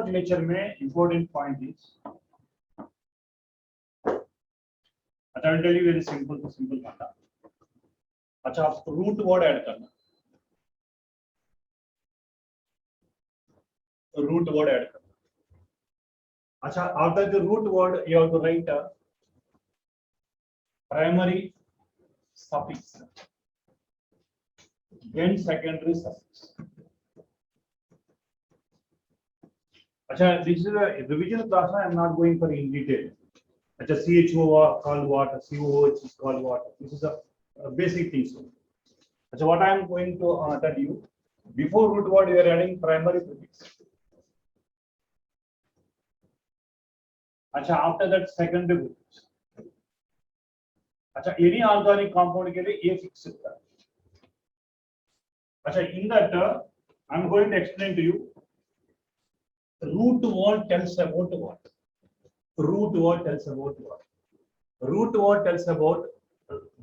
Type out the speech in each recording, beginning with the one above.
Nomenclature में important point is, अच्छा I will tell you very simple माना। अच्छा आप रूट वर्ड ऐड करना, रूट वर्ड ऐड करना। अच्छा after the root word you have to write a primary suffix then secondary suffix. अच्छा this is a revision class. I am not going for in detail. अच्छा CHO called what, COH is called what, this is a basic things. अच्छा what I am going to tell you, before root word you are adding primary prefix. अच्छा after that secondary prefix. अच्छा any organic compound के लिए ये fix होता है। अच्छा in that I am going to explain to you, root word tells about what? Root word tells about what? Root word tells about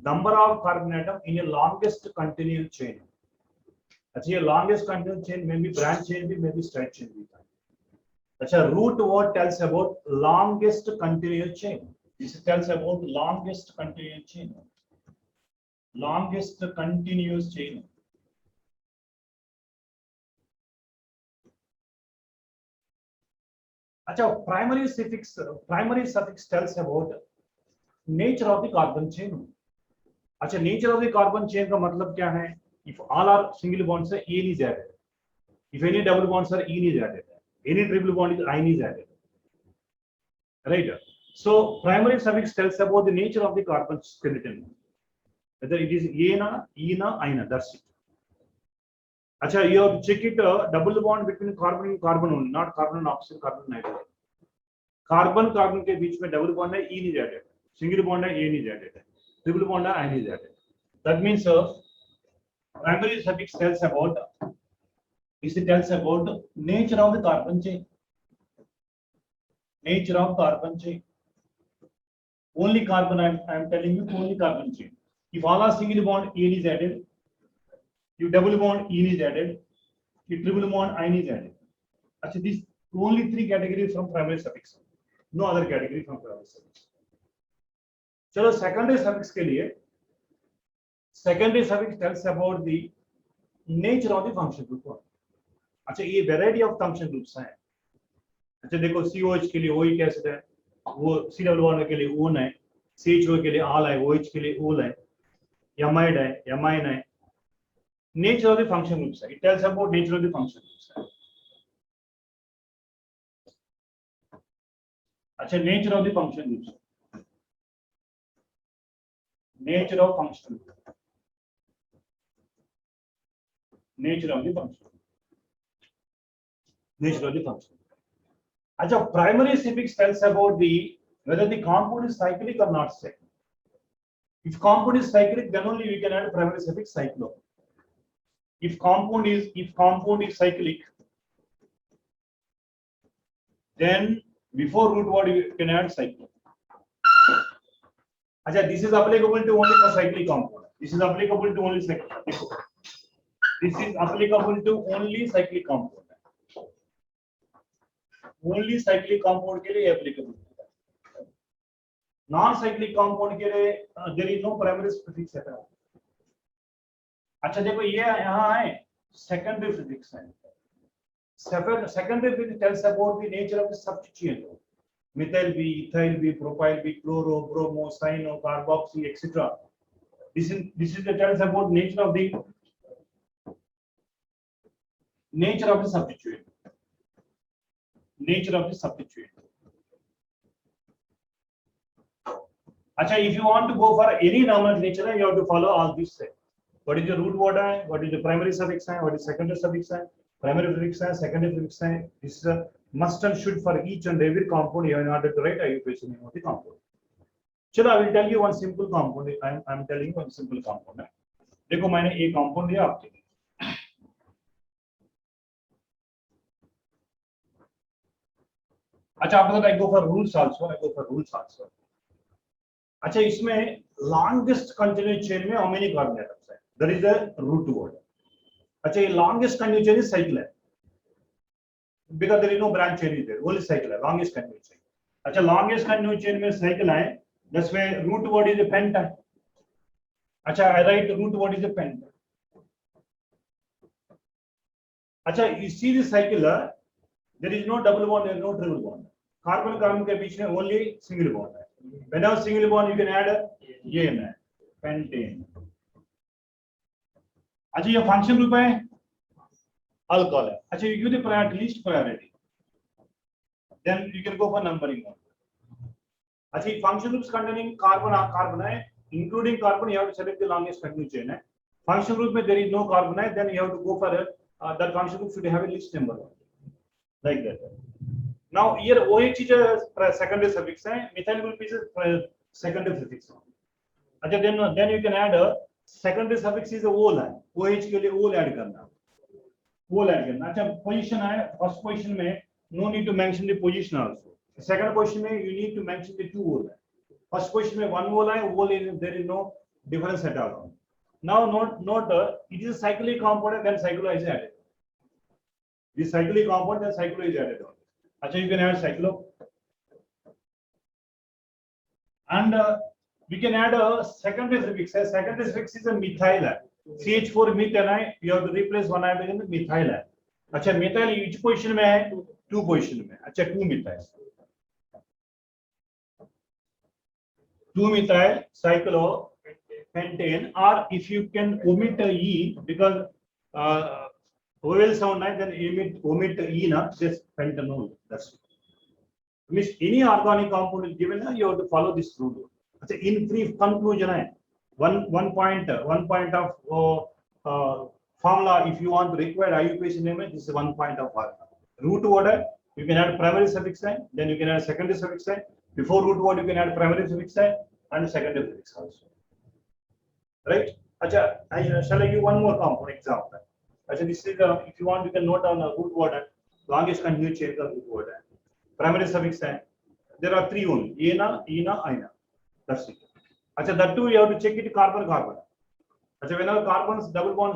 number of carbon atom in a longest continuous chain. अच्छा ये longest continuous chain में भी branch chain भी, में भी straight chain भी था। अच्छा root word tells about longest continuous chain. This tells about longest continuous chain. Longest continuous chain. अच्छा primary suffix tells about nature of the carbon chain. अच्छा nature of the carbon chain का मतलब क्या है? If all are single bonds है, ene is added. If any double bonds are, ene is added. Any triple bond is, ine is added. Right? So primary suffix tells about the nature of the carbon skeleton. Whether it is ena, ena, ina. That's it. अच्छा you have to check it, double bond between carbon and carbon only, not carbon and oxygen, carbon and nitrogen. Carbon carbon के बीच में double bond है, ene is added, single bond है, ane is added, triple bond है, yne is added. That means primary suffix tells about, it tells about nature of the carbon chain. Nature of carbon chain. Only carbon, I am telling you, only carbon chain. If all are single bond, n is added. If double bond, n is added. If triple bond, ine is added. Actually, these only three categories from primary suffix. No other category from primary suffix. चलो secondary suffix के लिए, secondary suffix tells about the nature of the function group. अच्छा ये variety of function groups हैं. अच्छा देखो COH के लिए OH एसिड है, वो COO के लिए ON है, CHO के लिए AL है, OH के लिए OL है, amide है, amine है. Nature of the function groups है. It tells about nature of the function groups है. अच्छा nature of the function groups. Nature of function group. Nature of the function. Nature of the function. अच्छा primary suffix tells about the whether the compound is cyclic or not cyclic. If compound is cyclic, then only we can add primary suffix cyclo. If compound is cyclic, then before root word you can add cyclo. अच्छा this is applicable to only for cyclic compound. This is applicable to only cyclic. This is applicable to only cyclic compound. Only cyclic compound के लिए applicable. Non-cyclic compound के लिए there is no primary suffix है. अच्छा देखो ये यहाँ है secondary suffix है. Secondary suffix tells about the nature of the substituent. Methyl B, ethyl B, propyl B, chloro, bromo, cyano, carboxy, etc. This is the tells about nature of the substituent. Nature of the substituent. अच्छा, if you want to go for any nomenclature, you have to follow all these steps. What is the root word? What is the primary suffix? What is secondary suffix? Primary prefix, secondary prefix. This is a must and should for each and every compound in order to write IUPAC name of the compound. चलो, I will tell you one simple compound. I am telling you one simple compound. देखो मैंने एक compound दिया आपके लिए. अच्छा, after that I go for rules also. अच्छा, इसमें longest continuous chain में how many carbon atoms है? That is the root word. अच्छा, ये longest continuous chain is cycle है. because there is no branch chain is there, only cycle है, longest continuous chain. अच्छा longest continuous chain में cycle है, that's why root word is a penta. अच्छा I write root word is a penta. अच्छा you see this cycle, there is no double bond, there is no triple bond. Carbon carbon के बीच में only single bond है. Whenever single bond you can add gain है, pentane. अच्छा ये function group है, alcohol है. अच्छा you give the priority, least priority. Then you can go for numbering mode. अच्छा function groups containing carbon है, including carbon you have to select the longest continuous chain है. Function group में there is no carbon है, then you have to go for that function group should have a least number like that. Now here OH is a secondary suffix है, methyl group is a secondary suffix. अच्छा then you can add a secondary suffix is a ol है, OH के लिए ol add करना. अच्छा position है, first position में no need to mention the position also. Second position में you need to mention the two ol है. First position में one ol है, ol is there is no difference at all. Now note it is a cyclic compound, then cyclo is added. This cyclic compound, then cyclo is added. अच्छा you can add cyclo, and we can add a secondary suffix. Secondary suffix is a methyl. CH4 methyl, you have to replace one hydrogen with methyl. अच्छा methyl which position में है? Two position में. अच्छा 2 methyl. 2 methyl cyclo pentane, or if you can omit E because vowel sound है, then omit E na, just pentanol. That's it. Means any organic compound is given, you have to follow this rule. अच्छा in brief conclusion है, one point of formula if you want to require IUPAC name, this is one point of formula. Root word you can add primary suffix sign, then you can add secondary suffix sign. Before root word you can add primary suffix sign and secondary suffix also. Right? अच्छा, shall I give one more compound example? अच्छा, this is if you want you can note down the root word, longest continuous chain का root word है. Primary suffix sign. There are three only: ena, ena, ina. That's it. अच्छा, that too you have to check it carbon. अच्छा, whenever carbon's double bond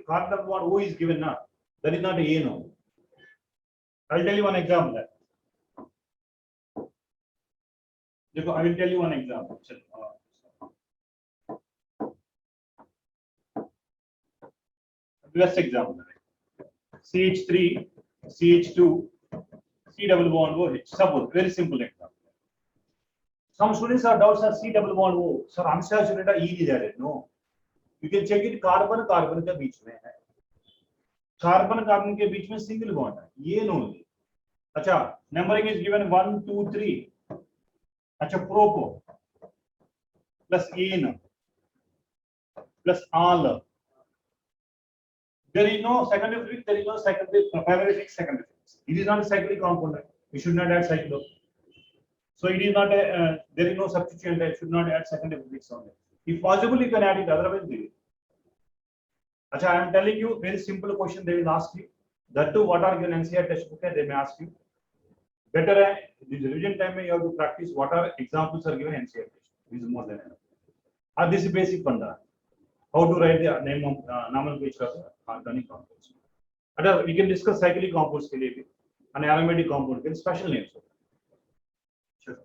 carbon double bond O is given na, that is not a no. I'll tell you one example. देखो, I will tell you one example. Best example. CH3, CH2, C double bond OH. Suppose very simple example. Some students have doubts are C double bond O. Sir, unsaturated E is added. No. You can check it carbon के बीच में है. Carbon के बीच में single bond है. ये no. अच्छा, numbering is given 1, 2, 3. अच्छा, propo plus ene plus all. There is no secondary suffix, there is no primary suffix, secondary suffix. It is not a cyclic compound. We should not add cyclo. So it is not a, there is no substituent. I should not add secondary suffix on it. If possible, you can add it. Otherwise, leave it. Achha, I am telling you very simple question. They will ask you. That too, what are given NCERT textbook? They may ask you. Better this revision time you have to practice what are examples are given NCERT textbook. This is more than enough. This is basic funda. How to write the name of nomenclature of organic compounds. We can discuss cyclic compounds के लिए भी, and aromatic compound के special names. Sure.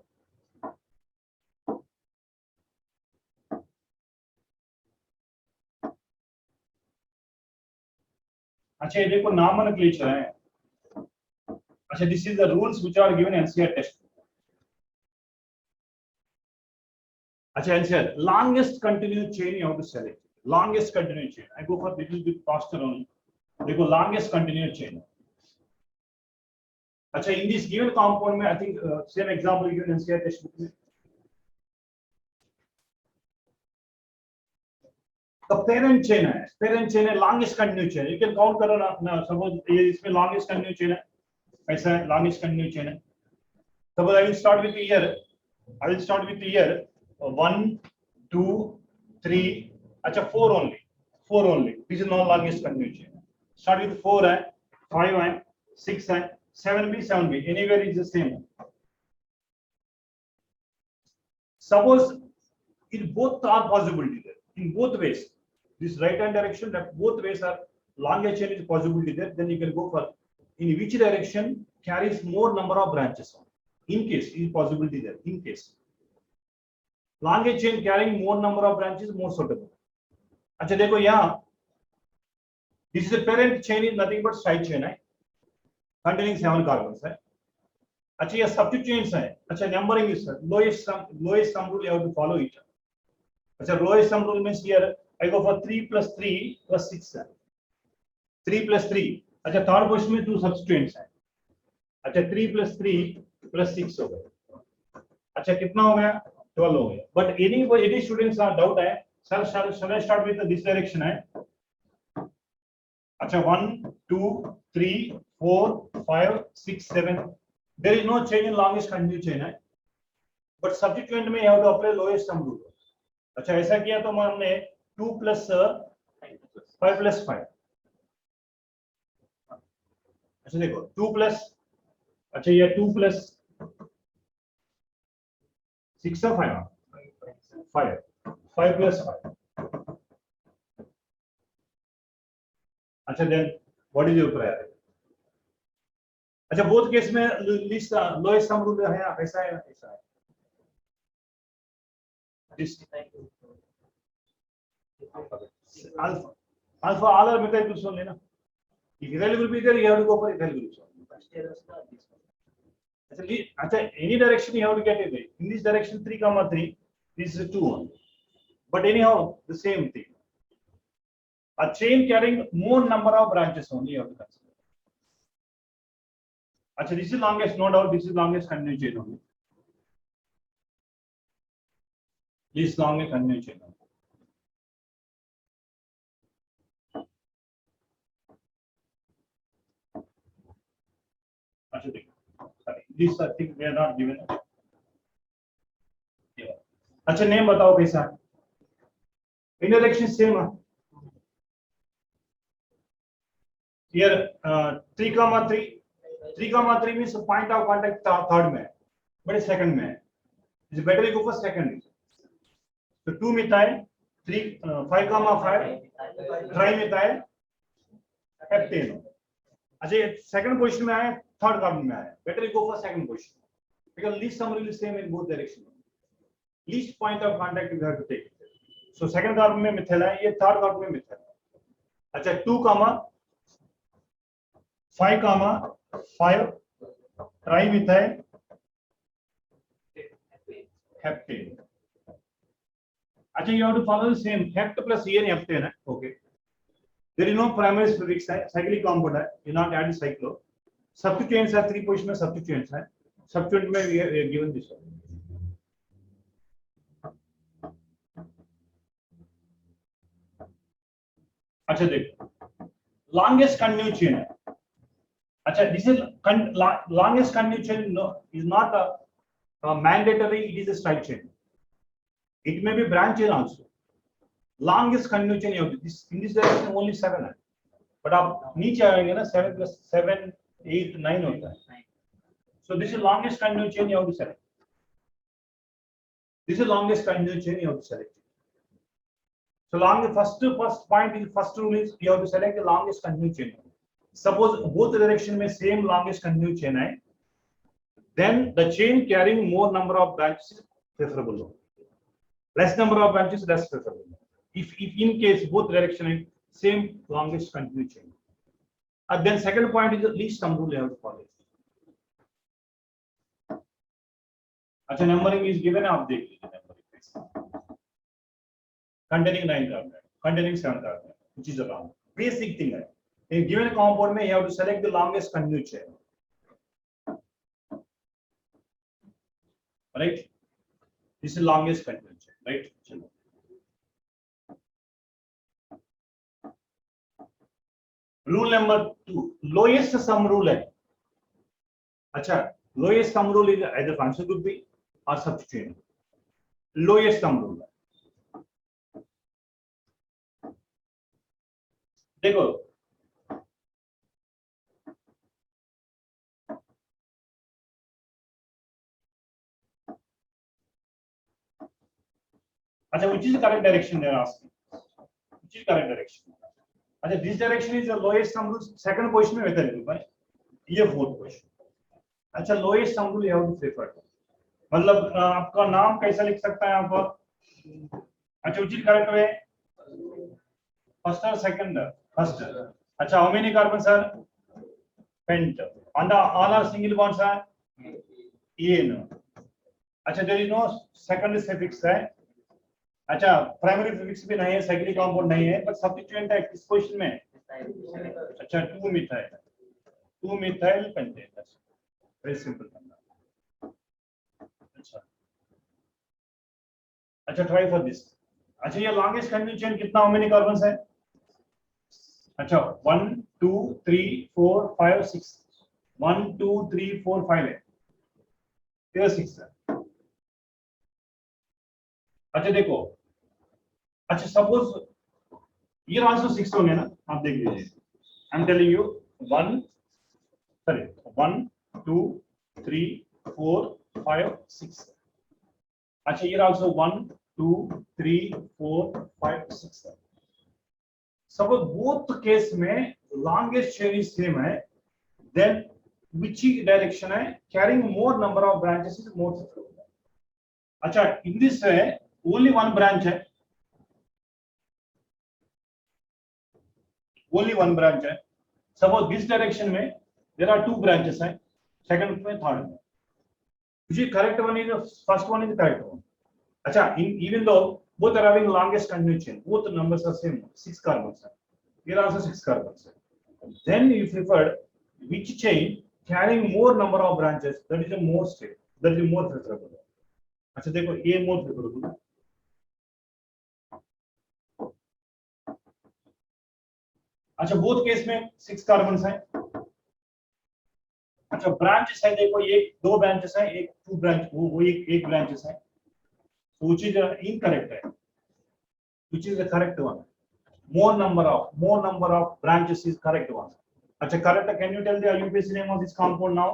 अच्छा, ये देखो nomenclature है. अच्छा, this is the rules which are given NCERT textbook. अच्छा, NCERT longest continuous chain you have to select. Longest continuous chain. I go for little bit faster only. They go longest continuous chain. अच्छा, in this given compound में I think same example given in NCERT textbook में. The parent chain है longest continuous chain. You can count करो ना. Suppose ये इसमें longest continuous chain है. ऐसा longest continuous chain है. Suppose I will start with the year. 1, 2, 3. अच्छा, 4 only. This is not longest continuous chain. Start with 4 है, 5 है, 6 है, 7B. Anywhere is the same. Suppose in both are possibility there. In both ways, this right hand direction, that both ways are longest chain is possibility there. Then you can go for in which direction carries more number of branches on. In case, is possibility there. In case, longest chain carrying more number of branches more suitable. अच्छा देखो यहाँ, this is a parent chain is nothing but side chain है, containing 7 carbons है. अच्छा ये substituent chains है. अच्छा numbering is lowest sum rule you have to follow it. अच्छा lowest sum rule means here I go for 3 plus 3 plus 6 है. 3 plus 3. अच्छा third position में 2 substituents है. अच्छा 3 plus 3 plus 6 हो गया. अच्छा कितना हो गया? 12 हो गया. But any students are doubt है. Sir, shall I start with this direction है? अच्छा 1, 2, 3, 4, 5, 6, 7. There is no change in longest continuous chain है. But substituent में you have to apply lowest sum rule. अच्छा ऐसा किया तो हमने 2 plus 5 plus 5. अच्छा देखो 2 plus, अच्छा ये 2 plus 6 or 5? 5 plus 5. अच्छा then what is your priority? अच्छा both केस में least lowest sum rule है ऐसा है ऐसा है. This alpha all are methyl groups only na. If ethyl group is there, you have to go for ethyl groups only. अच्छा any direction you have to get it. In this direction 3,3, this is 2 only. But anyhow the same thing. A chain carrying more number of branches only you have to consider. अच्छा this is longest, no doubt this is longest continuous chain only. This is longest continuous chain only. अच्छा देखो this I think we are not given. अच्छा name बताओ कैसा है? In direction same है. Here 3,3 means point of contact third में, but second में. It's better you go for second. So 2 methyl, 5,5 trimethyl heptane. अच्छा second position में आए, third carbon में आए. Better you go for second position because least sum rule is same in both directions. Least point of contact you have to take. So second carbon में methyl है, ये third carbon में methyl. अच्छा 2,5,5 trimethyl heptane. अच्छा you have to follow the same hept plus en heptane है. Okay. There is no primary prefix है, cyclic compound है. You not add cyclo. Substituents are 3 position में substituents है. Substituent में we are given this one. अच्छा देखो longest continuous chain है. अच्छा this is longest continuous chain is not a mandatory, it is a straight chain. It may be branch chain also. Longest continuous chain in this direction only 7 है. But आप नीचे आएंगे ना 7 plus 7, 8, 9 होता है. So this is longest continuous chain you have to select. This is longest continuous chain you have to select. So first point is first rule is you have to select the longest continuous chain. Suppose both direction में same longest continuous chain है, then the chain carrying more number of branches is preferable. Less number of branches less preferable. If in case both direction है same longest continuous chain. And then second point is the least sum rule you have to follow. अच्छा numbering is given आप देख लीजिए numbering. Containing 9 carbon, containing 7 carbon, which is around basic thing है. In given compound में you have to select the longest continuous chain. Right? This is longest continuous chain, right? चलो. Rule number 2, lowest sum rule है. अच्छा, lowest sum rule is either function group B or substituent. Lowest sum rule है. देखो अच्छा which is the correct direction they are asking? Which is correct direction? अच्छा this direction is the lowest sum rule, second position में methyl group है. ये fourth question. अच्छा, lowest sound you have to prefer, मतलब आपका नाम कैसा लिख सकता है यहाँ पर। अच्छा, which is correct way, first or second, first। अच्छा, how many carbons are pent and all are single bonds are en। अच्छा, there is no second suffix है। अच्छा, प्राइमरी प्रीफिक्स भी नहीं है, सेकेंडरी कंपाउंड नहीं है, बट सब्स्टिट्यूएंट है किस क्वेश्चन में। अच्छा, 2 मिथाइल पेंटेन, वेरी सिंपल। अच्छा अच्छा, ट्राई फॉर दिस। अच्छा, ये लॉन्गेस्ट कंटिन्यूस चेन कितना, हाउ मेनी कार्बन्स है। अच्छा, 1 2 3 4 5 6, 1 2 3 4 5 है, ये 6 है। अच्छा देखो, अच्छा सपोज ये आंसर 6 होंगे ना, आप देख लीजिए, आई एम टेलिंग यू 1 2 3 4 5 6। अच्छा, ये आल्सो 1 2 3 4 5 6। सपोज बोथ केस में लॉन्गेस्ट चेन इज सेम है, देन which डायरेक्शन है, carrying more number of branches is more suffix. अच्छा, इन दिस है ओनली वन ब्रांच है, ओनली वन ब्रांच है। Suppose this direction में देयर आर 2 ब्रांचेस है, second में थर्ड में, which is correct one is first one is the correct one। अच्छा, even though both are having longest continuous chain, both numbers are same, 6 carbons है, here also 6 carbons है, then you prefer which chain carrying more number of branches, that is the more stable, that is more preferable। अच्छा देखो, ये more preferable है। अच्छा, both case में 6 carbons हैं। अच्छा, ब्रांचेस है, देखो ये 2 ब्रांचेस हैं, एक 2 ब्रांच, वो एक ब्रांचेस है, so which is incorrect है, which is the correct one, more number of branches is correct one। अच्छा, correct, can you tell the IUPAC name of this compound now।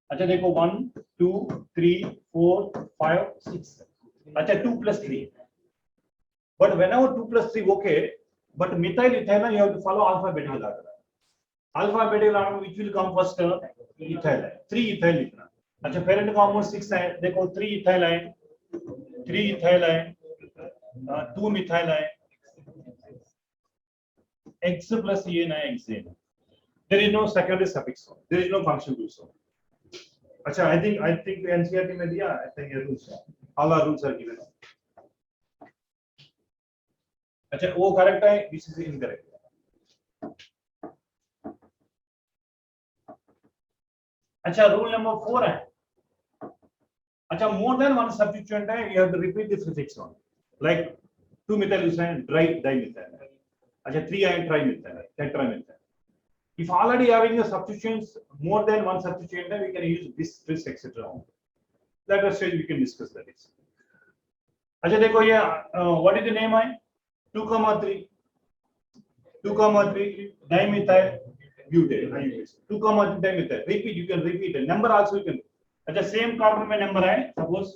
अच्छा देखो, 1 2 3 4 5 6। अच्छा, 2 plus 3, but whenever 2 plus 3 okay, but methyl ethanol you have to follow alphabetical order, which will come first, ethyl है, 3 ethyl लिखना। अच्छा, parent compound 6 है, देखो 3 ethyl है, 3 ethyl है, 2 methyl है, x plus en है, xen। there is no secondary suffix, there is no function to so। अच्छा, I think NCERT में दिया, I think ये rules है, all our rules are given। अच्छा, वो करेक्ट है, this is incorrect। अच्छा, रूल नंबर 4 है। अच्छा, more than one substituent है, you have to repeat the prefix one, like 2 methyl glycine dimethyl। अच्छा, 3 ion trimethyl, tetramethyl। if already having the substituents more than one substituent, we can use this etc। that stage we can discuss that is। अच्छा देखो, ये what is the name है, 2,3 dimethyl butane, 2,3 dimethyl, repeat, you can repeat the number also you can। अच्छा, same carbon में number है, suppose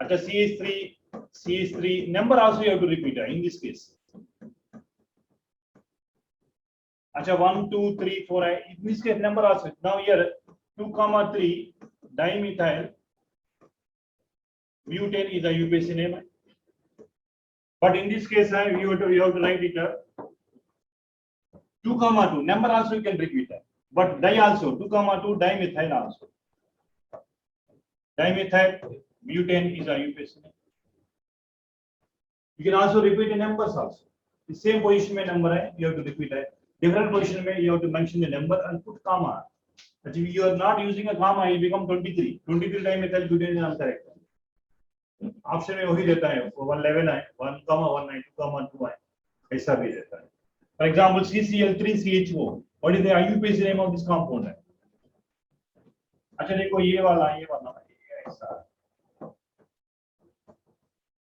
अच्छा CH3 number also you have to repeat in this case। अच्छा, 1 2 3 4 है, in this case number also, now here 2,3 dimethyl butane is a UPAC name, but in this case you have to write it 2,2 number also you can repeat that, but di also 2,2 dimethyl also, dimethyl butane is a UPAC name। you can also repeat the numbers also, the same position में number है, you have to repeat है, different position में you have to mention the number and put comma। if you are not using a comma, it become 23 dimethyl butane is correct। Option में वही देता है, 111 है, 1,1 है, 2,2 है, ऐसा भी देता है। For example CCl3CHO, what is the IUPAC name of this compound है। अच्छा देखो, ये वाला ऐसा।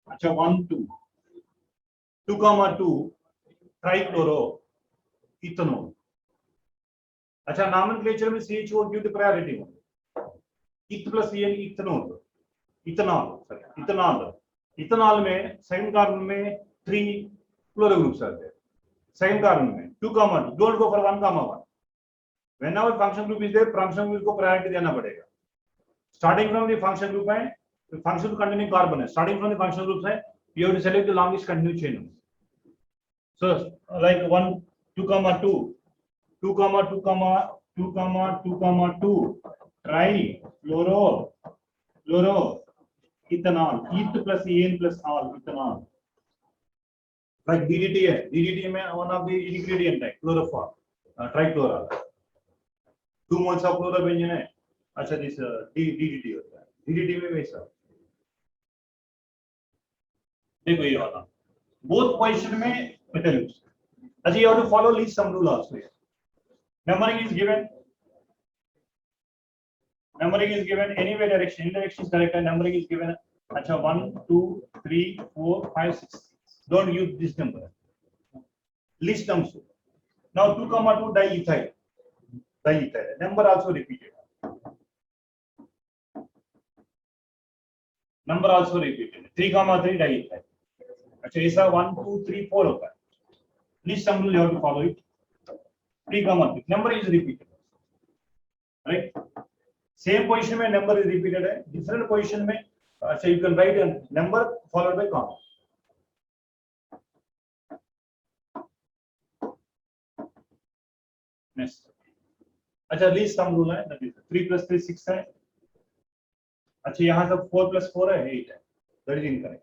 अच्छा, 1 2 2,2 ट्राइक्लोरो इथेनॉल। अच्छा, नॉमेनक्लेचर में CHO ड्यू टू प्रायोरिटी हो, इथ प्लस एन इथेनॉल में सेकंड कार्बन में 3 क्लोरो ग्रुप्स आते हैं, सेकंड कार्बन में 2,2, don't go for 1,1, whenever function group is there, function group को priority देना पड़ेगा. Starting from the function group है, function group containing carbon है. Starting from the function groups है, you have to select the longest continuous chain. So like 1, 2, 2, 2, 2, 2, 2, 2, tri, fluoro, ethanol, eth plus en plus all, ethanol. Like DDT है, DDT में one of the ingredient है, chloroform, trichloral. 2 moles of chlorobenzene है. अच्छा this DDT होता है. DDT में वैसा. देखो ये वाला. Both position में metal use. अच्छा you have to follow least sum rule also. Numbering is given. Numbering is given anyway direction. In direction is correct. Numbering is given. अच्छा 1, 2, 3, 4, 5, 6. Don't use this number. Least numbers. Now 2, 2 diethyl. Diethyl. Number also repeated. Number also repeated. 3, 3 diethyl. अच्छा ऐसा 1, 2, 3, 4 होता है. Least sum rule you have to follow it. 3, 3. Number is repeated. Right? Same position में number is repeated है. Different position में अच्छा you can write a number followed by comma. Next. अच्छा least sum rule है. 3 plus 3 6 है. अच्छा यहाँ सब 4 plus 4 है 8 है. That is incorrect.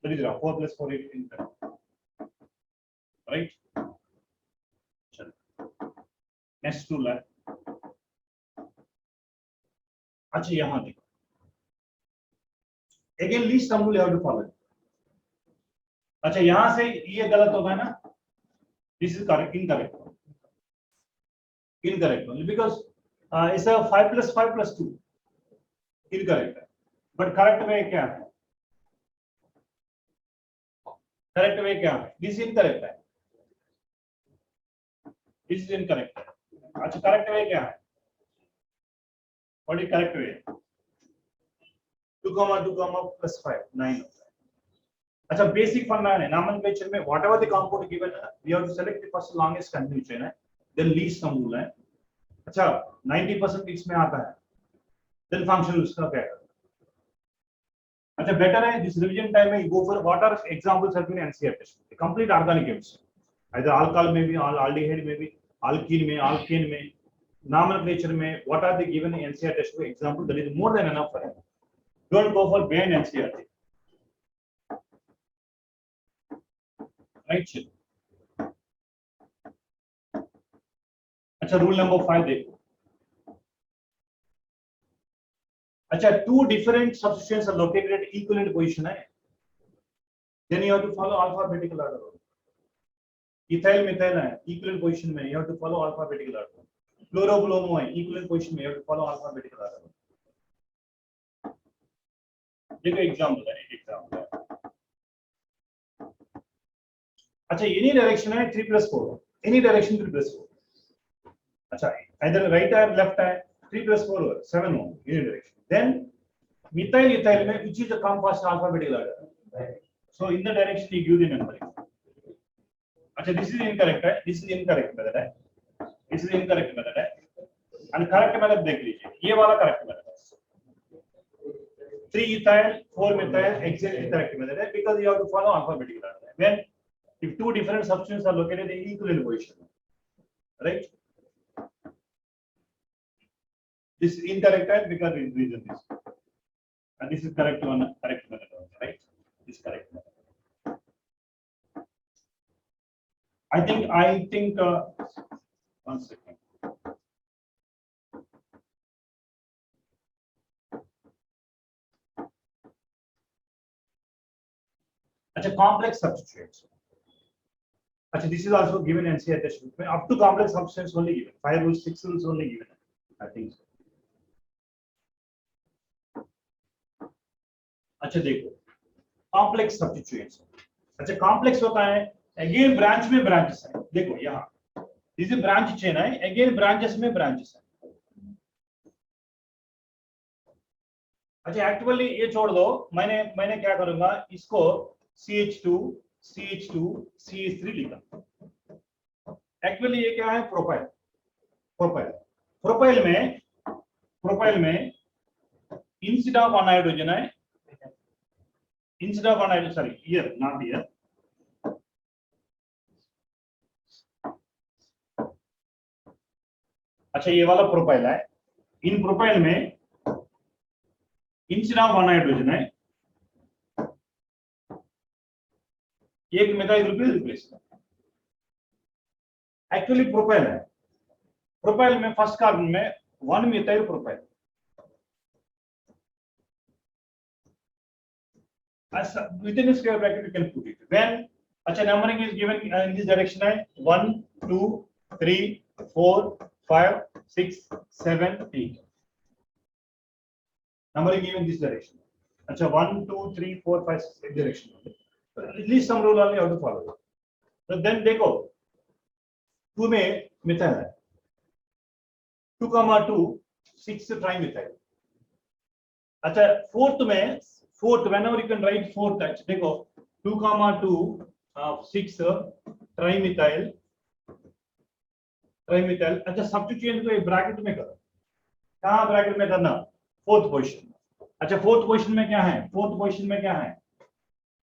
That is wrong. 4 plus 4 is incorrect. Right? Next rule है. अच्छा यहाँ देखो. Again least sum rule you have to follow. अच्छा यहाँ से ये गलत होगा ना. This is correct, incorrect. Incorrect only because it's a 5 plus 5 plus 2. Incorrect. But correct way क्या है? Correct way क्या है? This is incorrect है. This is incorrect. अच्छा correct way क्या है? What is correct way? 2, 2, plus 5 9 होता है. अच्छा basic फंडा है. Nomenclature में whatever the compound given है, we have to select the first longest continuous chain है. Then least sum rule है. अच्छा 90% इसमें आता है. Then function उसका क्या है? अच्छा better है this revision time में go for what are examples have been NCERT test. Complete organic chemistry. Either alcohol में भी, aldehyde में भी, alkene में, alkane में, nomenclature में what are the given NCERT test example that is more than enough for it. Don't go for banned NCERT. Right? अच्छा rule number 5 देखो. अच्छा two different substituents are located at equivalent position है. Then you have to follow alphabetical order. Ethyl methyl है equivalent position में, you have to follow alphabetical order. Fluoro bromo है equivalent position में, you have to follow alphabetical order. देखो example है, एक example है. अच्छा any direction है 3 plus 4. Any direction 3 plus 4. अच्छा either right or left है 3 plus 4 7 हो any direction. Then methyl ethyl में which is the compost alphabetical order. So in the direction you give the numbering. अच्छा this is incorrect है, this is incorrect method है, this is incorrect method है, and correct method देख लीजिए. ये वाला correct method है. 3 ethyl 4 methyl exactly correct method है because you have to follow alphabetical order. When if two different substances are located in equivalent position, right? This is incorrect because reason this, and this is correct one, correct method also, right? This is correct method. I think one second. अच्छा complex substituents. अच्छा this is also given NCERT test book में up to complex substituents only given. 5 rules 6 rules only given. I think so. अच्छा देखो complex substituents. अच्छा complex होता है again branch में branches है. देखो यहाँ दिस इज ब्रांच चेन है, अगेन ब्रांचेस में ब्रांचेस है. अच्छा एक्चुअली ये छोड़ दो, मैंने क्या करूंगा इसको CH2 CH2 CH3 लिखा. एक्चुअली ये क्या है, प्रोपाइल। प्रोपाइल प्रोपाइल में इंस्टेड ऑफ वन हाइड्रोजन है, instead of one hydrogen, sorry here not here, अच्छा ये वाला प्रोपाइल है। इन प्रोपाइल में इंस्टेड ऑफ वन हाइड्रोजन है, एक methyl group replace. Actually propyl है, प्रोपाइल में फर्स्ट कार्बन में one methyl propyl, within a square bracket you can put it. When अच्छा numbering is given in this direction है 1 2 3 4 5 6 7 8, numbering given this direction. अच्छा 1 2 3 4 5 6 direction, at least some rule only how to follow it. So then देखो 2 में methyl है, 2,2 6 tri methyl. अच्छा fourth whenever you can write fourth, देखो 2,2 6 trimethyl. अच्छा substituent को bracket में करो, कहां ब्रैकेट में करना, फोर्थ पोजीशन। अच्छा फोर्थ पोजीशन में क्या है, फोर्थ पोजीशन में क्या है,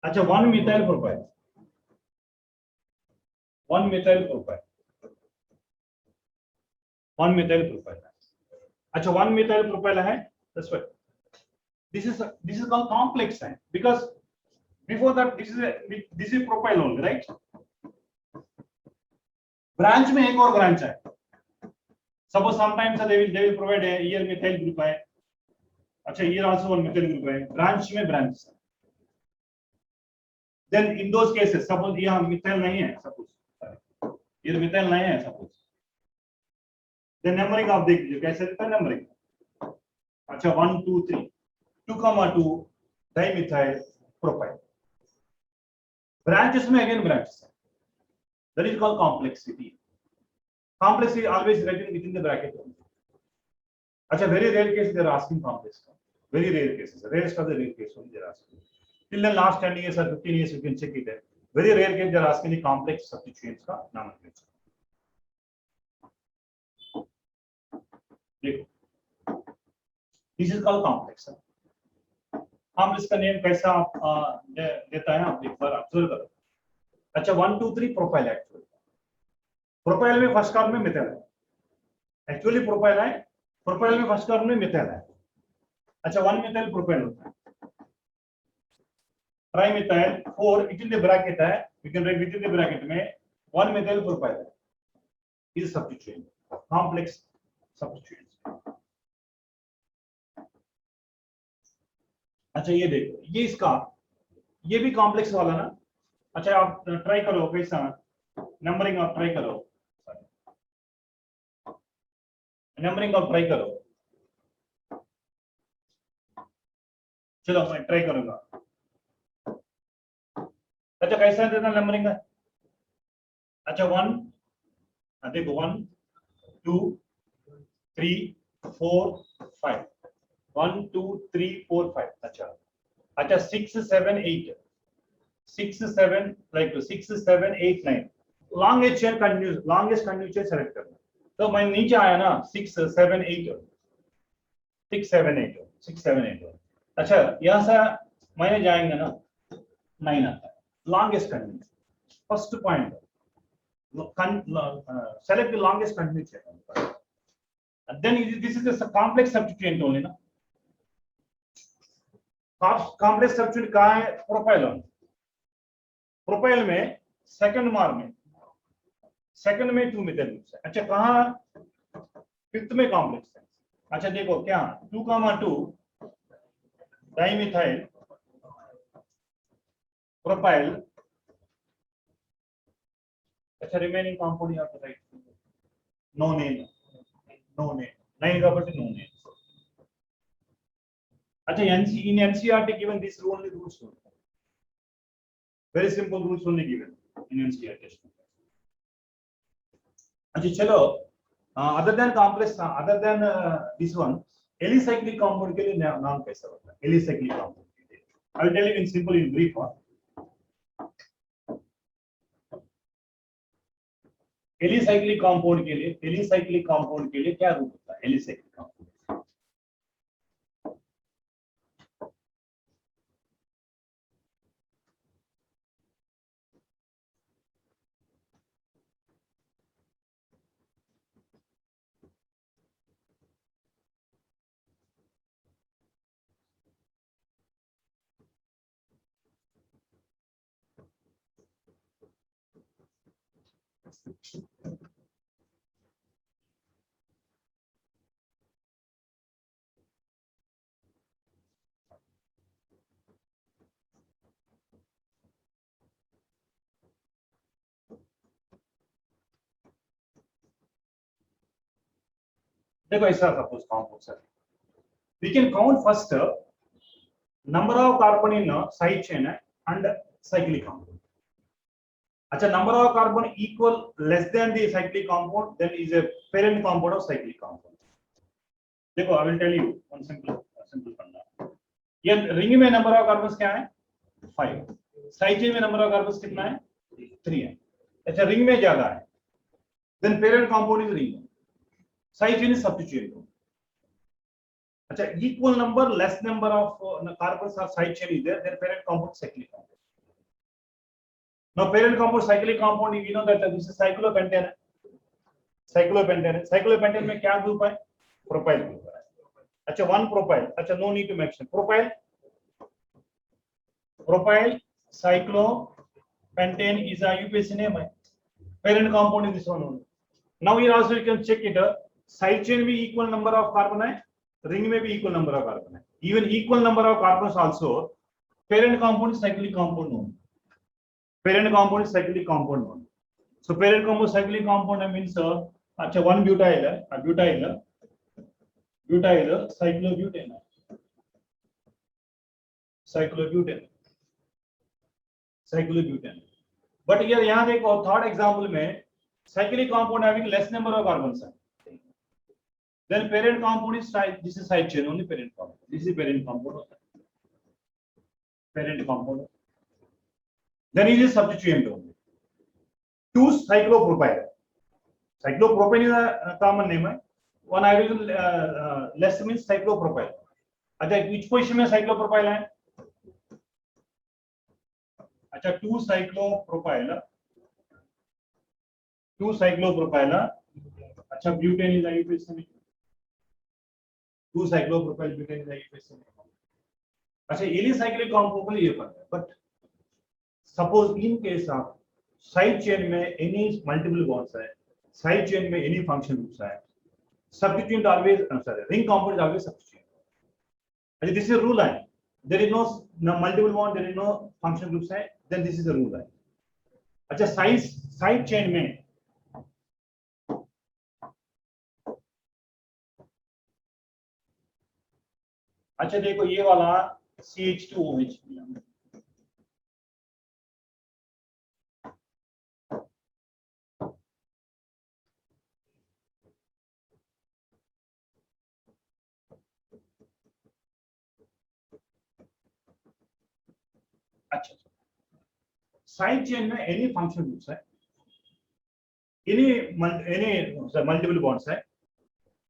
अच्छा one methyl propyl, one methyl propyl, one methyl propyl. अच्छा वन मिथाइल प्रोपाइल है, that's right. This is called complex sign because before that this is propyl only, right? Branch में एक और branch है, suppose sometimes they will provide a here methyl group है, अच्छा here also one methyl group है, branch में branch है। Then in those cases suppose यहाँ methyl नहीं है, suppose ये methyl नहीं है suppose, then numbering आप देख लीजिए कैसे देता है numbering। अच्छा 1 2 3 2,2 dimethyl propyl, branches में again branches, that is called complexity. Complexity always written within the bracket only. अच्छा very rare case they are asking complex, very rare cases, rarest of the rare case only they are asking. Till the last 10 years or 15 years you can check it there, very rare case they are asking the complex substituents का nomenclature। देखो this is called complex। हम इसका name कैसा देता है आप एक बार observe करो। अच्छा 1 2 3 प्रोपाइल, एक्चुअली प्रोपाइल में फर्स्ट कार्बन में मिथाइल है, एक्चुअली प्रोपाइल है, प्रोपाइल में फर्स्ट कार्बन में मिथाइल है। अच्छा 1 मिथाइल प्रोपाइल होता है, trimethyl 4 within the bracket है, we can write within the bracket में 1 मिथाइल प्रोपाइल है, इज सब्स्टिट्यूएंट, कॉम्प्लेक्स सब्स्टिट्यूएंट। अच्छा ये देखो ये इसका, ये भी कॉम्प्लेक्स वाला ना। अच्छा आप ट्राई करो कैसा नंबरिंग, आप ट्राई करो, नंबरिंग आप ट्राई करो, चलो मैं ट्राई करूंगा। अच्छा कैसा देना नंबरिंग है, अच्छा 1 देखो 1 2 3 4 5 1 2 3 4 5, अच्छा 6 7 8 6 7 like 6 7 8 9 longest chain continuous, longest continuous chain select करना। तो मैं नीचे आया ना 6 7 8 6 7 8 6 7 8, अच्छा यहाँ से मैंने जाएंगे ना 9 आता है, longest continuous, first point select the longest continuous chain, and then this is a complex substituent only ना। कॉम्प्लेक्स सब्स्टिट्यूएंट कहाँ है, प्रोपाइल ऑन, प्रोपाइल में सेकंड मार में, सेकंड में 2 मिथाइल ग्रुप्स है। अच्छा कहाँ फिफ्थ में कॉम्प्लेक्स है, अच्छा देखो क्या 2,2 डाइमिथाइल प्रोपाइल, अच्छा remaining compound you have to write no name, no name नहीं కాబట్టి नो नेम। अच्छा in NCERT given this only rules only, very simple rules only given in NCERT। अच्छा चलो other than complex, other than this one alicyclic compound के लिए नाम कैसा होता है, एलिसाइक्लिक कंपाउंड के लिए I will tell you in simple in brief। Alicyclic compound के लिए क्या रूप होता है एलिसाइक्लिक कंपाउंड? देखो ऐसा suppose count sir, we can count first number of carbon in side chain and cyclic compound. अच्छा, number of carbon equal less than the cyclic compound, then is a parent compound of cyclic compound. देखो I will tell you one simple फंडा. ये ring में number of carbons क्या है 5, side chain में number of carbons कितना है 3 है. अच्छा, रिंग में ज्यादा है, then parent compound is ring, side chain is substituent. अच्छा, equal number less number of carbons or side chain is there, then parent compound cyclic compound. Now parent compound cyclic compound, you know that this is cyclopentane. cyclopentane में क्या group है propyl group है. अच्छा, one propyl. अच्छा, no need to mention propyl cyclopentane is a UPSC name. Parent compound is this one only. Now here also you can check it. Side chain में equal number of carbon है, ring में भी equal number of carbon है, even equal number of carbons also parent compound cyclic compound no, parent compound cyclic compound no. So parent compound cyclic compound means अच्छा one butyl है, butyl cyclobutane. But यार यहां देखो third example में cyclic compound having less number of carbons है, then parent compound is side, this is side chain only parent compound, this is parent compound, then it is substituent only. 2 cyclopropyl is a common name. One hydrogen less means cyclopropyl. अच्छा, which position में cyclopropyl है? अच्छा, 2 cyclopropyl. अच्छा, butane is IUPAC. 2 cyclopropyl butane is IUPAC. अच्छा, alicyclic compound ये फर्क है. But suppose in case of side chain में एनी मल्टीपल बॉन्ड्स है, साइड चेन में एनी फंक्शन ग्रुप्स है, substituent always ring compound is always substituent. And this is a rule line. There is no multiple bond, there is no function groups है, then this is a rule line. अच्छा, side chain में अच्छा देखो ये वाला CH2OH अच्छा, side chain में any function groups है, एनी मल्टीपल बॉन्ड्स है,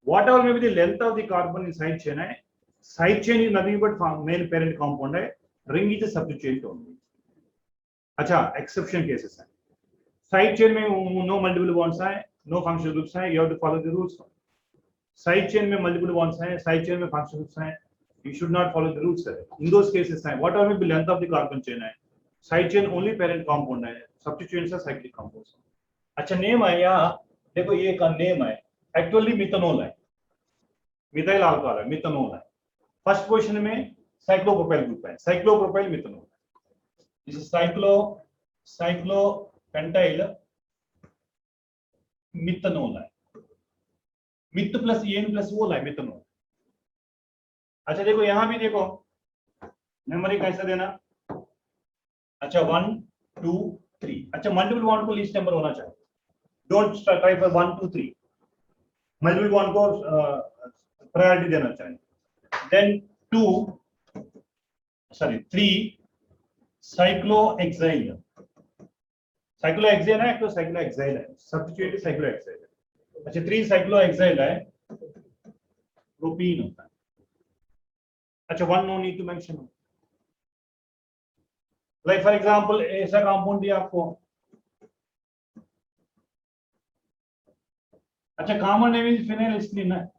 whatever may be the length of the carbon in side chain है, side chain is nothing but main parent compound है, रिंग इज सब्स्टिट्यूएंट ओनली. अच्छा, exception cases है, side chain में no multiple bonds है, no functional groups है, you have to follow the rules. Side chain में multiple bonds है, side chain में functional groups है, you should not follow the rules. In those cases whatever may be length of the carbon chain है, side chain only parent compound है, substituents है cyclic compounds. अच्छा, name है यहाँ देखो, ये का नेम है एक्चुअली मिथेनॉल है, मिथाइल अल्कोहल है, मिथेनॉल है. फर्स्ट पोजीशन में साइक्लोप्रोपाइल ग्रुप है, cyclopropyl methanol. This is cyclopentyl methanol है, meth plus an plus ol है मिथेनॉल. अच्छा देखो यहां भी देखो मेमोरी कैसे देना. अच्छा 1 2 3. अच्छा, मल्टीपल बॉन्ड को लीस्ट नंबर होना चाहिए, don't try for 1 2 3, multiple bond को प्रायोरिटी देना चाहिए. देन 3 साइक्लोहेक्साइल, साइक्लोहेक्सेन है, एक तो साइक्लोहेक्साइल है, सब्स्टिट्यूएंट साइक्लोहेक्साइल है। अच्छा 3 साइक्लोहेक्साइल है, प्रोपीन होता है। अच्छा 1 no need to mention, like for example ऐसा कंपाउंड दिया आपको, अच्छा कॉमन नेम इज phenylethylamine है।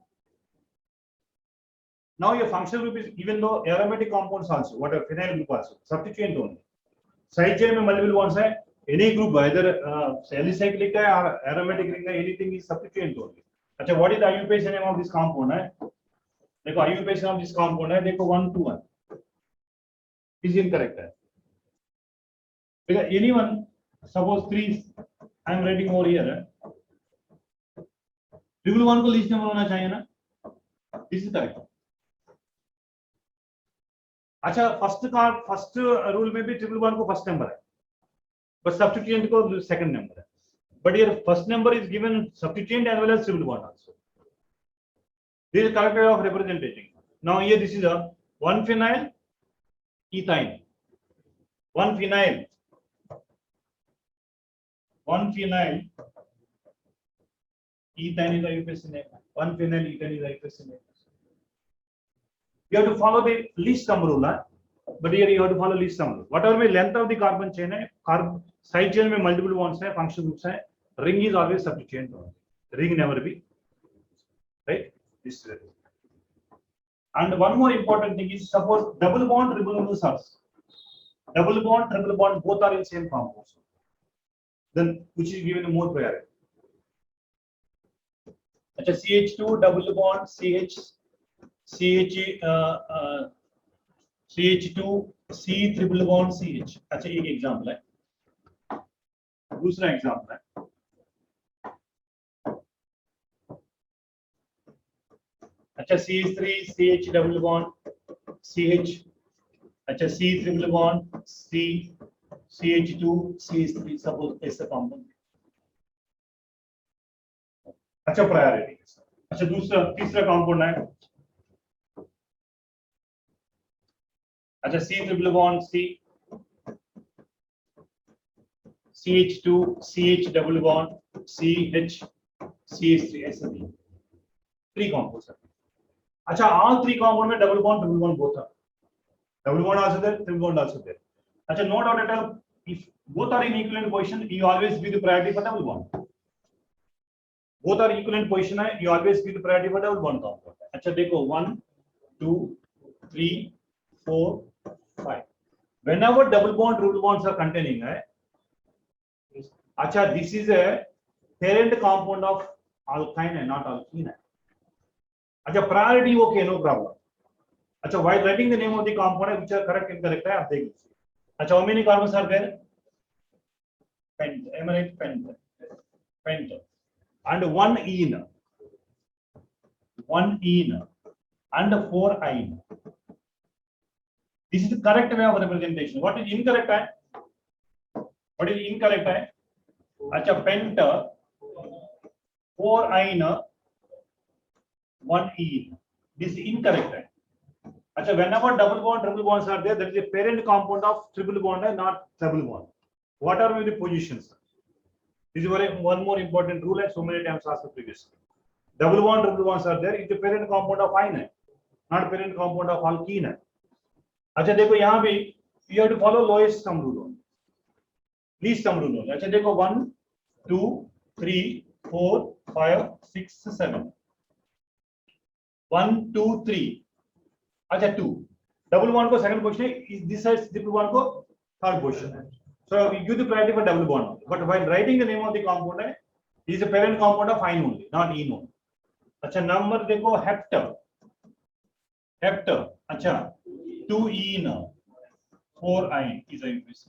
Now your functional group is, even though aromatic compounds also, whatever phenyl group also, substituent only. Side chain में multiple bonds है, any group either alicyclic है or aromatic ring है, anything is substituent only. अच्छा what is the IUPAC name of this compound है? देखो IUPAC name of this compound है, देखो 1 to 1 is incorrect है। because anyone suppose 3 I am writing over here है, triple 1 को least number होना चाहिए ना, this is correct। अच्छा फर्स्ट रूल में भी ट्रिपल 1 को फर्स्ट नंबर है, बट सब्स्टिट्यूएंट को सेकंड नंबर है, but here first number is given substituent as well as triple 1 also. This is correct way of representing. Now here this is a 1 phenyl ethyne, 1 phenyl ethane is the IUPAC name, 1 phenyl ethane is the IUPAC name। You have to follow the least sum rule, but here you have to follow least sum rule। Whatever may length of the carbon chain है, side chain में multiple bonds है, functional groups है, ring is always substituent, ring never be, right? This is it। And one more important thing is, suppose double bond triple bond both are in same compound, then which is given more priority? अच्छा CH2 double bond CH2 C triple bond CH। अच्छा एक example है, दूसरा example है, अच्छा CH3 CH double bond CH, अच्छा C triple bond C CH2 CH3, suppose ऐसा compound. अच्छा प्रायोरिटी। अच्छा तीसरा कंपाउंड है, अच्छा C triple bond C CH2 CH double bond CH CH3, ऐसा नहीं, 3 compounds है। अच्छा all 3 compound में double bond triple bond both are, double bond also there, triple bond also there। अच्छा no doubt at all, if both are in equivalent position, you always give the priority for double bond। both are equivalent position है, you always give the priority for double bond compound। अच्छा देखो 1 2 3 4 5, whenever double bond triple bonds are containing है, अच्छा this is a parent compound of alkyne है, not alkene है। अच्छा priority okay, no problem. अच्छा while writing the name of the compound which are correct incorrect है, आप देख लीजिए। अच्छा how many carbons are there? pent and 1 ene and 4 ine। This is the correct way of representation। what is incorrect है? अच्छा pent 4 ine 1 ene, this is incorrect है। अच्छा whenever double bond triple bonds are there, that is a parent compound of triple bond है, not double bond। what are the positions? This is one more important rule है, so many times asked previously। double bond triple bonds are there, it's a parent compound of ine है, not parent compound of alkene है। अच्छा देखो यहाँ भी you have to follow lowest sum rule only, least sum rule only। अच्छा देखो 1 2 3 4 5 6 7, 1 2 3, अच्छा 2 double bond को second position है, this side triple bond को third position है, so we give the priority for double bond, but while writing the name of the compound है, is a parent compound of ine only, not ene only। अच्छा number देखो हेप्टर, अच्छा 2 ene 4 ine is a IUPAC।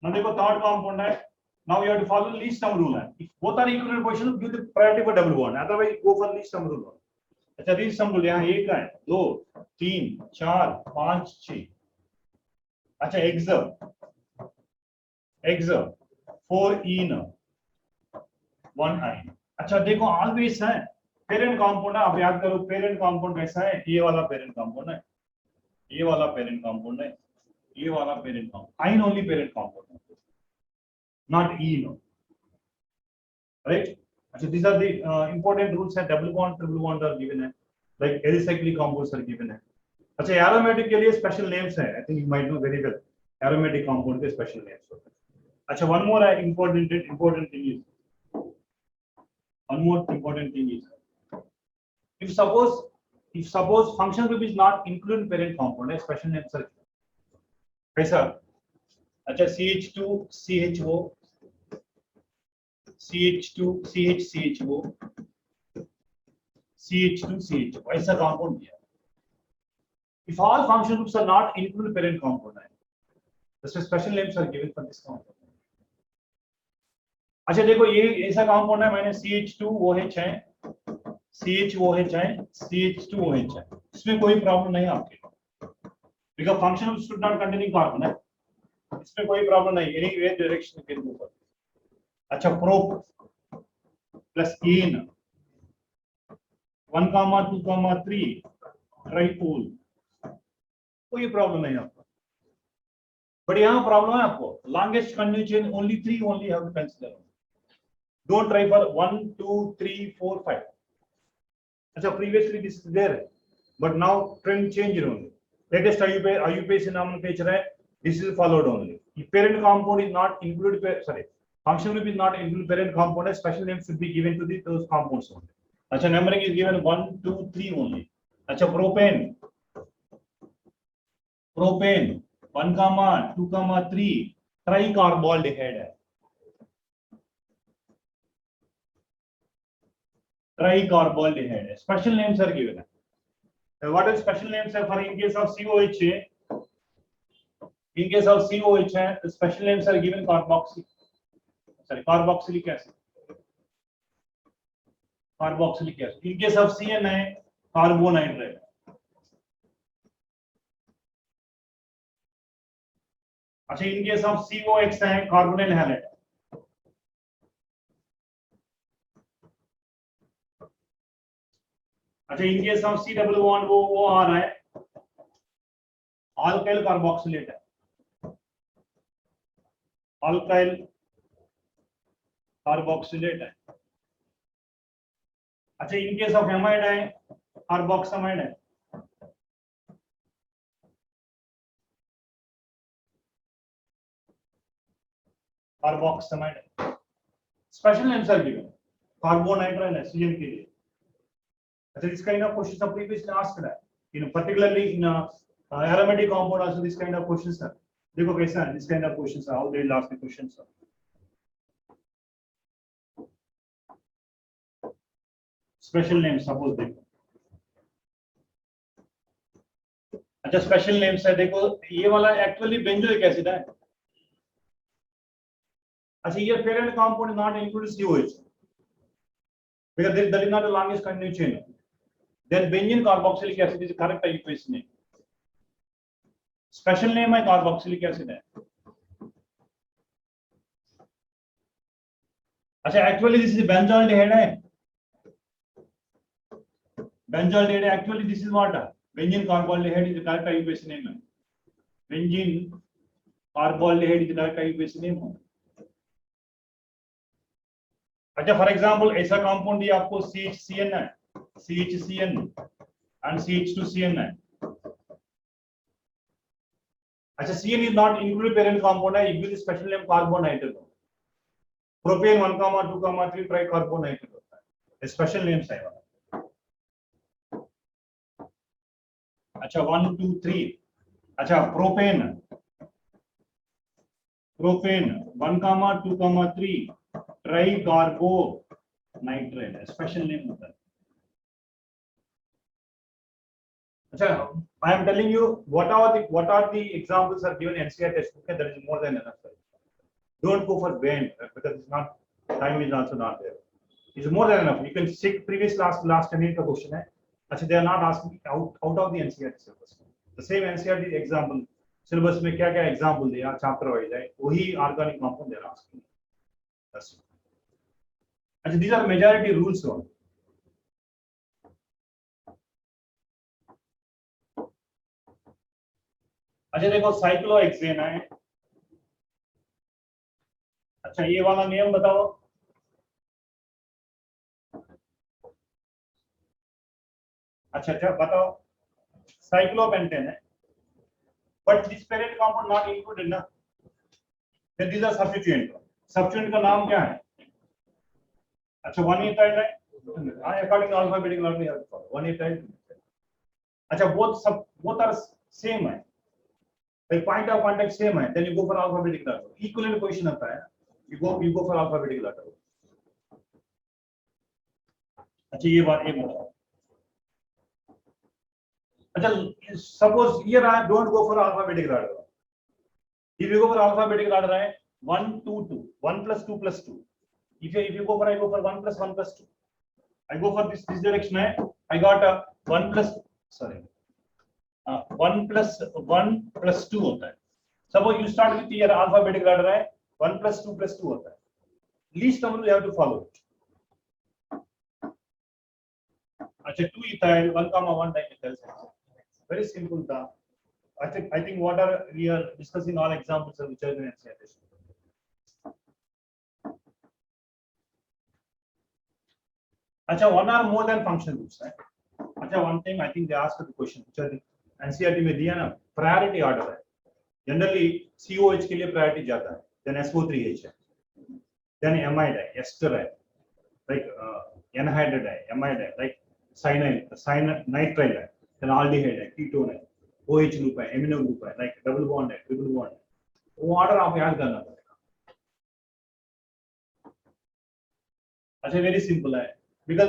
now देखो third compound है, now you have to follow least sum rule है, if both are equivalent position give the priority for double bond, otherwise go for least sum rule। अच्छा least sum rule यहाँ 1 है 2 3 4 5 6, अच्छा exa 4 ene 1 ine। अच्छा देखो always है parent compound है, आप याद करो पेरेंट कंपाउंड कैसा है, ये वाला पेरेंट कंपाउंड है, ये वाला पेरेंट कंपाउंड है, ये वाला पेरेंट कंपाउंड, आइन ओनली पेरेंट कंपाउंड है। not ene, right? So these are the important rules and double bond, triple bond are given है, like alicyclic compounds are given है. अच्छा aromatic के लिए special names है, I think you might know very well. Aromatic compound के special names होते हैं. अच्छा one more important thing is if suppose functional group is not included parent compound, special names are कैसा? अच्छा CH2 CHO CH2 CHCHO CH2 CHO ऐसा compound दिया. If all functional groups are not included parent compound, the special names are given for this compound. अच्छा देखो ये ऐसा compound है, मैंने CH2OH है, CHOH है, CH2OH है, इसमें कोई प्रॉब्लम नहीं आपके, because functional groups should not containing carbon है, इसमें कोई प्रॉब्लम नहीं, any direction can move. अच्छा prop plus ene 1, 2, 3 tripole, कोई प्रॉब्लम नहीं आपको. बट यहाँ प्रॉब्लम है आपको, longest continuous chain only 3 only have to consider. Don't try for 1, 2, 3, 4, 5. अच्छा previously this is there, but now trend changed only. Latest IUPAC nomenclature है, this is followed only. If parent compound is not included, sorry, functional group is not included parent compound, special name should be given to those compounds only. अच्छा numbering is given 1, 2, 3 only. अच्छा propane 1, 2, 3 tricarbaldehyde है. Tricarbaldehyde है. Special names are given. What are special names for in case of COH? In case of COH, the special names are given carboxylic acid. Carboxylic acid. In case of CN, carbonhydrate. अच्छा in case of COX है carbonyl halide. अच्छा in case of C double bond वो आ रहा है alkyl carboxylate है, alkyl carboxylate है. अच्छा in case of amide है carboxamide है. carboxamide. Special names are given. Carbonhydrate है CN के लिए. अच्छा this kind of questions are previously asked है, particularly in aromatic compound also this kind of questions है. देखो कैसा है, this kind of questions are, how they will ask the questions are. Special names suppose देखो. अच्छा special names है, देखो ये वाला actually benzoic acid है. अच्छा ये parent compound not includes COH because that is not the longest continuous chain. Then benzene carboxylic acid is the correct IUPAC name. Special name है carboxylic acid है. अच्छा actually this is benzaldehyde है. Benzaldehyde actually this is what benzene carbaldehyde is the correct IUPAC name है. Benzene carbaldehyde is the correct IUPAC name है. अच्छा for example ऐसा compound दिया आपको CHCN है, CHCN and CH2CN है. अच्छा CN is not included parent compound है, it will special name carbonhydrate. Propane 1, 2, 3 tricarbonhydrate होता है, special names है वाला. अच्छा 1, 2, 3. अच्छा propane 1, 2, 3 tricarbonitrile, special name होता है. अच्छा I am telling you what are the examples are given in NCERT textbook, and that is more than enough. Don't go for band because it's not, time is also not there. It's more than enough. You can check previous last 10 minute का question है. अच्छा they are not asking out of the NCERT syllabus. The same NCERT example syllabus में क्या क्या example दिया chapter wise है, वही organic compound they are asking. That's it. अच्छा these are majority rules only. अच्छा देखो साइक्लोहेक्सेन है. अच्छा ये वाला नियम बताओ। अच्छा अच्छा बताओ। साइक्लोपेंटेन है but this parent compound not included ना, then these are substituent। substituent का नाम क्या है? अच्छा 1 ethyl है, according to alphabetical order we have to follow 1 ethyl। अच्छा both are same है, like point of contact same है, then you go for alphabetical order, equivalent position आता है, you go for alphabetical order। अच्छा ये बात एक बताओ। अच्छा suppose here I don't go for alphabetical order, if you go for alphabetical order है 1 2 2 1 plus 2 plus 2, if you go for I go for 1 plus 1 plus 2, I go for this direction है, I got a 1 plus 1 plus 1 plus 2 होता है। Suppose you start with your alphabetical order है 1 plus 2 plus 2 होता है, least number you have to follow it। अच्छा 2 ethyl 1,1 dimethyl, very simple था। I think what are we are discussing all examples of which are in NCERT। अच्छा one or more than functional groups है। अच्छा one thing I think they asked the question which are NCERT में दिया ना, priority order है, generally COH के लिए priority जाता है, then SO3H है, then amide है, ester है, like anhydride है, amide है, like cyanitrile है, then aldehyde है, ketone है, OH ग्रुप है, amino ग्रुप है, like double bond है, triple bond है, वो ऑर्डर आप याद करना पड़ेगा। अच्छा वेरी सिंपल है, बिकॉज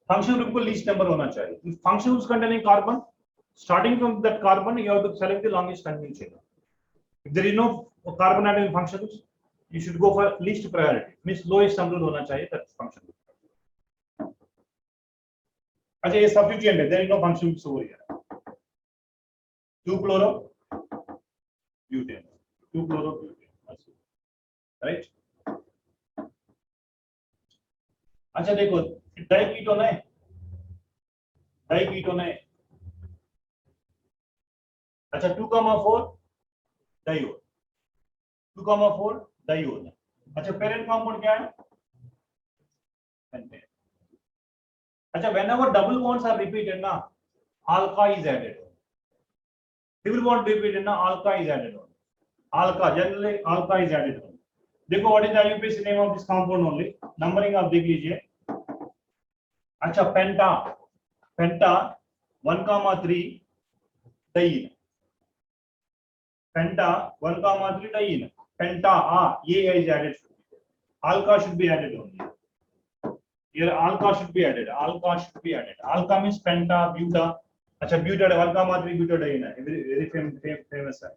फंक्शनल ग्रुप को लीस्ट नंबर होना चाहिए। Functional groups containing carbon, starting from that carbon you have to select the longest continuous chain। if there is no carbon atom in function groups, you should go for least priority, means lowest number होना चाहिए that function group। अच्छा ये substituent है, there is no function groups over here, 2-chloro butane, 2-chloro butane, right। अच्छा देखो diketone है, diketone है, अच्छा 2,4 डाइओल, 2,4 डाइओल है। अच्छा पेरेंट कंपाउंड क्या है? पेंटेन। अच्छा whenever double bonds are repeated ना, alka is added, triple bond repeated ना, alka is added on, alka generally alka is added on। देखो what is the IUPAC name of this compound only, numbering आप देख लीजिए। अच्छा पेंटा, पेंटा 1,3 dine, पेंटा 1,3 dine, पेंटा ये is added, alka should be added only here, alka should be added, alka should be added, alka means penta buta। अच्छा butadiene 1,3 butadiene है, very famous है,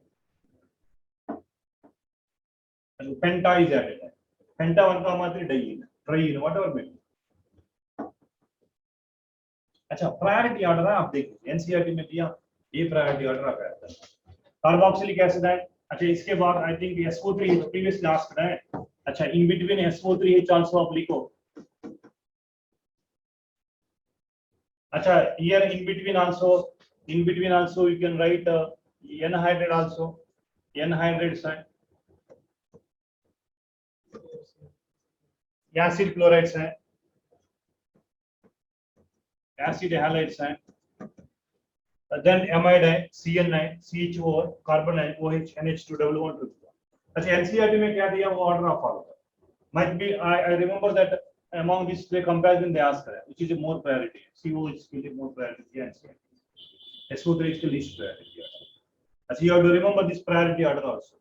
penta is added है, penta 1,3 diene, triene whatever may be। अच्छा priority order है आप देखिए NCERT में दिया, ये प्रायोरिटी ऑर्डर आता है। कार्बोक्सिलिक एसिड है, अच्छा इसके बाद I think SO3 previously asked है। अच्छा इन बिटवीन SO3H आल्सो आप लिखो। अच्छा here in between also you can write anhydride also, anhydrates है, acid chlorides है, acid halides है, then amide है, CN है, CHO कार्बन है, OH NH2 double bond to। अच्छा एनसीईआरटी में क्या दिया वो ऑर्डर आप फॉलो करो। might be I remember that among these the comparison they asked है which is a more priority, COH के लिए more priority दिया एनसीईआरटी, SO3 के least priority दिया। अच्छा you have to remember this priority order also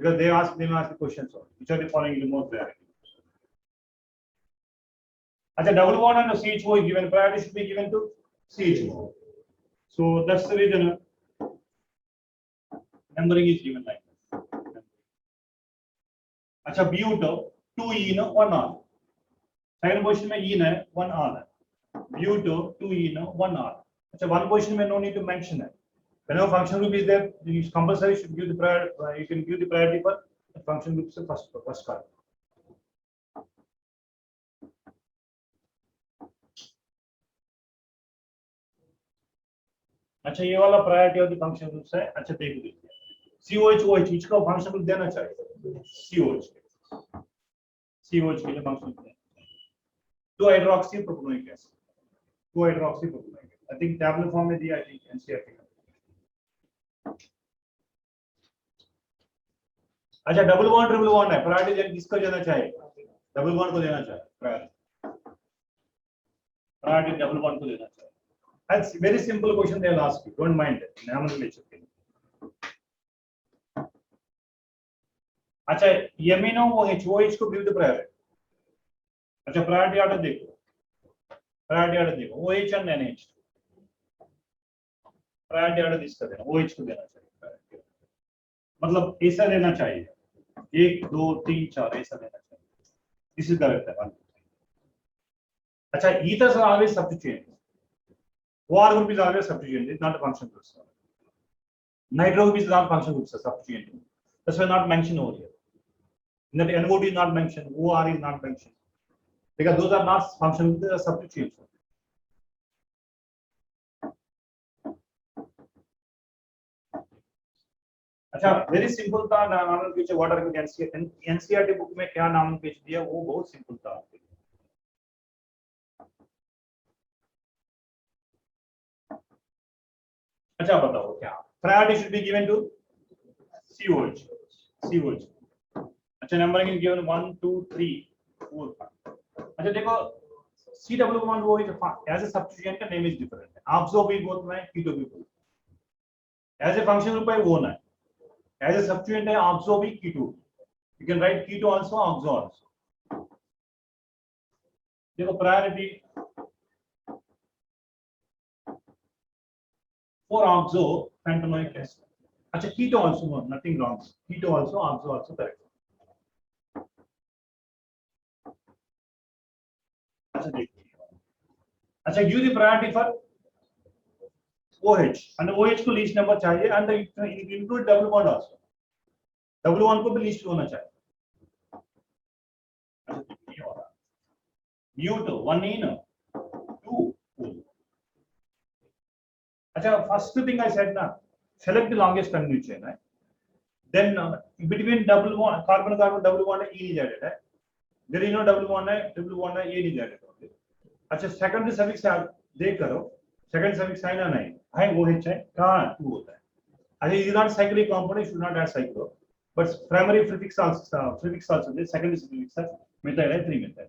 because they ask the questions on which are the following the more priority। अच्छा double bond and CHO is given, priority should be given to CHO, so that's the reason numbering is given like this। अच्छा buto 2 ene 1 R, second position में ene है 1 R है, buto 2 ene 1 R। अच्छा one position में no need to mention है, whenever function group is there you compulsory should give the priority, you can give the priority for the function group से first carbon। अच्छा ये वाला priority of the function groups है। अच्छा देख लीजिए COH OH इसका फंक्शन ग्रुप देना चाहिए COH। COH के लिए functional group 2 hydroxy propanoic acid 2 hydroxy propanoic acid I think tablet form में दिया आई थिंक एनसीईआरटी का। अच्छा डबल बॉन्ड ट्रिपल बॉन्ड है प्रायोरिटी किसको देना चाहिए डबल बॉन्ड को देना चाहिए प्रायोरिटी डबल बॉन्ड को देना चाहिए। That's very simple question they will ask you, don't mind it nomenclature के लिए। अच्छा यमीनो OH को विविध प्रायोरिटी। अच्छा प्रायोरिटी ऑर्डर देखो OH and NH priority order इसका देना OH को देना चाहिए मतलब ऐसा देना चाहिए 1 2 3 4 ऐसा देना चाहिए दिस इज करेक्ट है। अच्छा ethers are always substituent OR group is always substituent it's not a function group nitro group is not function group substituent that's why not mentioned over here in that NO is not mentioned OR is not mentioned because those are not function groups they are substituents। अच्छा very simple था nomenclature what are NCERT book में क्या nomenclature दिया वो बहुत simple था। अच्छा बताओ क्या priority should be given to COH अच्छा नंबरिंग इज गिवन 1 2 3 4 5 अच्छा देखो C डबल बॉन्ड वो एज अ सब्स्टिट्यूएंट का नेम इज डिफरेंट है ऑक्सो भी बोलते हैं कीटो भी बोलते हैं एज अ फंक्शन ग्रुप है वो ना as a substituent है oxo भी keto you can write keto also oxo also देखो priority for oxo pentanoic acid अच्छा keto also no, nothing wrong keto also oxo also correct अच्छा देखिए अच्छा give the priority for OH and OH को least number चाहिए and include double bond also double bond को भी list होना चाहिए। म्यूट 1 in 2 अच्छा फर्स्ट थिंग आई सेड ना select the longest continuous chain है then between double bond carbon carbon double bond है E is added है there is no double bond है ट्रिपल बॉन्ड है A is added ओके अच्छा secondary suffix देख करो second suffix है ना नहीं है OH है कहां 2 होता है अच्छा is not cyclic compound should not add cyclo but primary prefix also the secondary prefix method है 3 method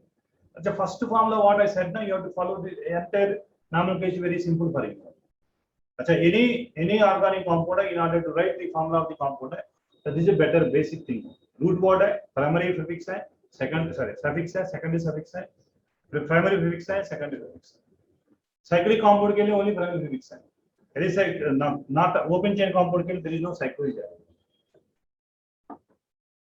अच्छा first formula what I said now you have to follow the entire nomenclature very simple for you अच्छा any organic compound in order to write the formula of the compound that is a better basic thing root word है primary prefix है suffix है secondary suffix है primary prefix है secondary prefix है cyclic compound के लिए only primary prefix है there is a not open chain compound के लिए there is no cyclic